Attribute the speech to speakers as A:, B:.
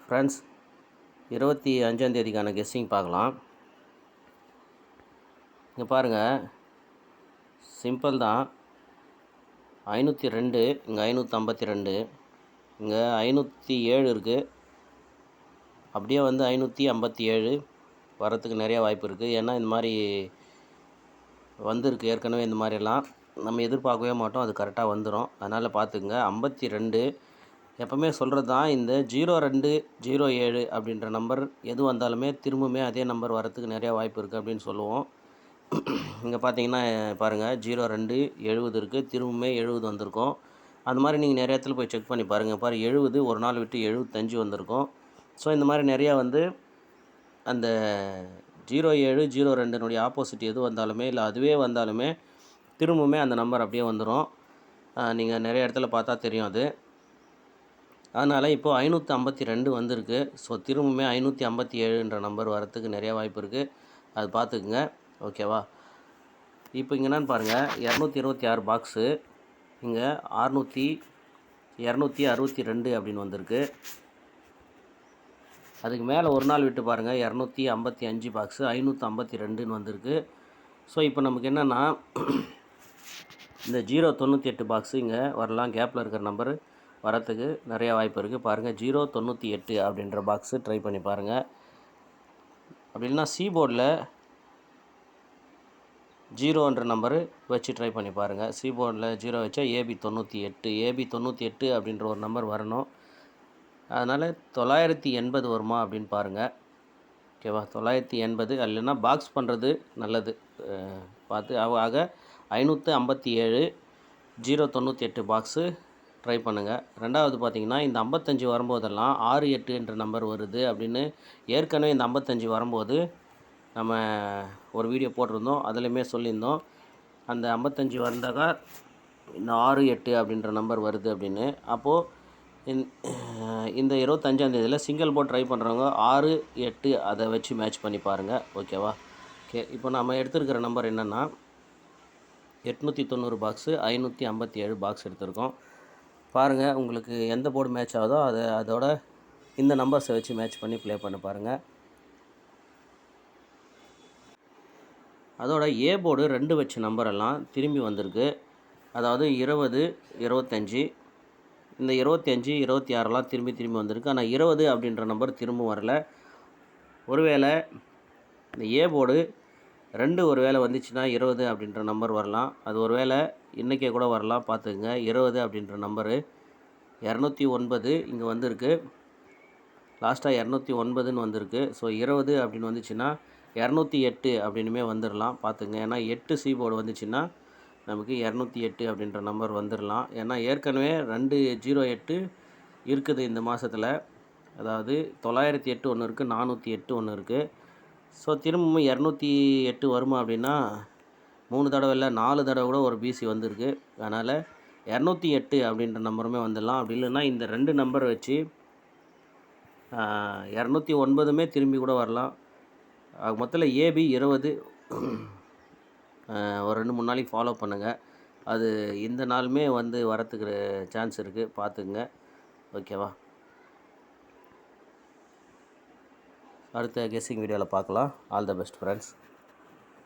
A: Friends, 25ஆம் guessing பார்க்கலாம். இங்கே பாருங்கள், சிம்பிள் தான். 502, இங்கே 552, இங்கே 507 இருக்குது. அப்படியே வந்து 557 வரத்துக்கு நிறையா வாய்ப்பு இருக்குது. ஏன்னா இந்த மாதிரி வந்திருக்கு ஏற்கனவே. இந்த மாதிரியெல்லாம் நம்ம எதிர்பார்க்கவே மாட்டோம், அது கரெக்டாக வந்துடும். அதனால் பார்த்துக்குங்க. 52 எப்போவுமே சொல்கிறது தான். இந்த 02, 07 அப்படின்ற நம்பர் எது வந்தாலுமே திரும்பவுமே அதே நம்பர் வரத்துக்கு நிறையா வாய்ப்பு இருக்குது அப்படின்னு சொல்லுவோம். இங்கே பார்த்தீங்கன்னா பாருங்கள், 02 70 இருக்குது. திரும்பவுமே 70 வந்திருக்கும். அந்த மாதிரி நீங்கள் நிறைய இடத்துல போய் செக் பண்ணி பாருங்கள். 70 ஒரு நாள் விட்டு 75 வந்திருக்கும். ஸோ இந்த மாதிரி நிறையா வந்து அந்த 07, 02னுடைய ஆப்போசிட் எது வந்தாலுமே, இல்லை அதுவே வந்தாலுமே திரும்பவுமே அந்த நம்பர் அப்படியே வந்துடும். நீங்கள் நிறைய இடத்துல பார்த்தா தெரியும் அது. அதனால் இப்போது 552 வந்திருக்கு. ஸோ திரும்பவுமே 557ன்ற நம்பர் வரத்துக்கு நிறையா வாய்ப்பு இருக்குது. அது பார்த்துக்குங்க. ஓகேவா? இப்போ இங்கே என்னென்னு பாருங்கள், 226 பாக்ஸு, இங்கே 262 அப்படின்னு வந்திருக்கு. அதுக்கு மேலே ஒரு நாள் விட்டு பாருங்கள், 255 பாக்ஸு 552ன்னு வந்திருக்கு. ஸோ இப்போ நமக்கு என்னென்னா, இந்த 098 பாக்ஸு இங்கே வரலாம். கேப்பில் இருக்கிற நம்பரு வரத்துக்கு நிறையா வாய்ப்பு இருக்குது. பாருங்கள், 098 அப்படின்ற பாக்ஸு ட்ரை பண்ணி பாருங்கள். அப்படி இல்லைனா சி போர்டில் 0ன்ற நம்பரு வச்சு ட்ரை பண்ணி பாருங்கள். சி போர்டில் 0 வச்சா AB 98 அப்படின்ற ஒரு நம்பர் வரணும். அதனால் 980 வருமா அப்படின்னு பாருங்கள். ஓகேவா? 980 இல்லைன்னா பாக்ஸ் பண்ணுறது நல்லது பார்த்து. ஆக 557 098 பாக்ஸு ட்ரை பண்ணுங்கள். ரெண்டாவது பார்த்திங்கன்னா, இந்த 55 வரும்போதெல்லாம் 68 என்ற நம்பர் வருது அப்படின்னு ஏற்கனவே இந்த 55 வரும்போது நம்ம ஒரு வீடியோ போட்டிருந்தோம். அதுலேயுமே சொல்லியிருந்தோம், அந்த 55 வந்தாக்கா இந்த 68 அப்படின்ற நம்பர் வருது அப்படின்னு. அப்போது இந்த 25ஆம் சிங்கிள் போர்ட் ட்ரை பண்ணுறவங்க 6, 8 அதை வச்சு மேட்ச் பண்ணி பாருங்கள். ஓகேவா? ஓகே, இப்போ நம்ம எடுத்துருக்கிற நம்பர் என்னென்னா 890 பாக்ஸு 557 பாக்ஸ் எடுத்திருக்கோம். பாருங்கள், உங்களுக்கு எந்த போர்டு மேட்ச் ஆகுதோ அதோட இந்த நம்பர்ஸை வச்சு மேட்ச் பண்ணி ப்ளே பண்ண பாருங்கள். அதோட ஏ போர்டு 2 வச்ச நம்பரெல்லாம் திரும்பி வந்திருக்கு. அதாவது 20, 25, இந்த 25, 26லாம் திரும்பி வந்திருக்கு. ஆனால் 20 அப்படின்ற நம்பர் திரும்ப வரல. ஒருவேளை இந்த ஏ போர்டு 2 ஒரு வேளை வந்துச்சுன்னா 20 அப்படின்ற நம்பர் வரலாம். அது ஒரு வேளை இன்றைக்கே கூட வரலாம். பார்த்துக்குங்க. 20 அப்படின்ற நம்பரு 209 இங்கே வந்திருக்கு. லாஸ்ட்டாக 209ன்னு வந்திருக்கு. ஸோ 20 அப்படின்னு வந்துச்சுன்னா 208 அப்படின்னுமே வந்துடலாம். பார்த்துங்க. ஏன்னா 8 சி போர்டு வந்துச்சுன்னா நமக்கு 208 அப்படின்ற நம்பர் வந்துடலாம். ஏன்னா ஏற்கனவே 208 இருக்குது இந்த மாதத்தில். அதாவது 908 ஒன்று இருக்குது, 408 ஒன்று இருக்குது. ஸோ திரும்பவும் 208 வருமா அப்படின்னா 3 தடவை இல்லை 4 தடவை கூட ஒரு பிசி வந்திருக்கு. அதனால் 208 அப்படின்ற நம்பருமே வந்துடலாம். அப்படி இல்லைன்னா இந்த 2 நம்பர் வச்சு 209மே திரும்பி கூட வரலாம். மொத்தத்தில் ஏபி 20 ஒரு 2-3 நாளைக்கு ஃபாலோ பண்ணுங்கள். அது இந்த நாளுமே வந்து வரத்துக்கு சான்ஸ் இருக்குது. பார்த்துக்குங்க. ஓகேவா? அடுத்த கெஸ்ஸிங் வீடியோவில் பார்க்கலாம். All the best friends.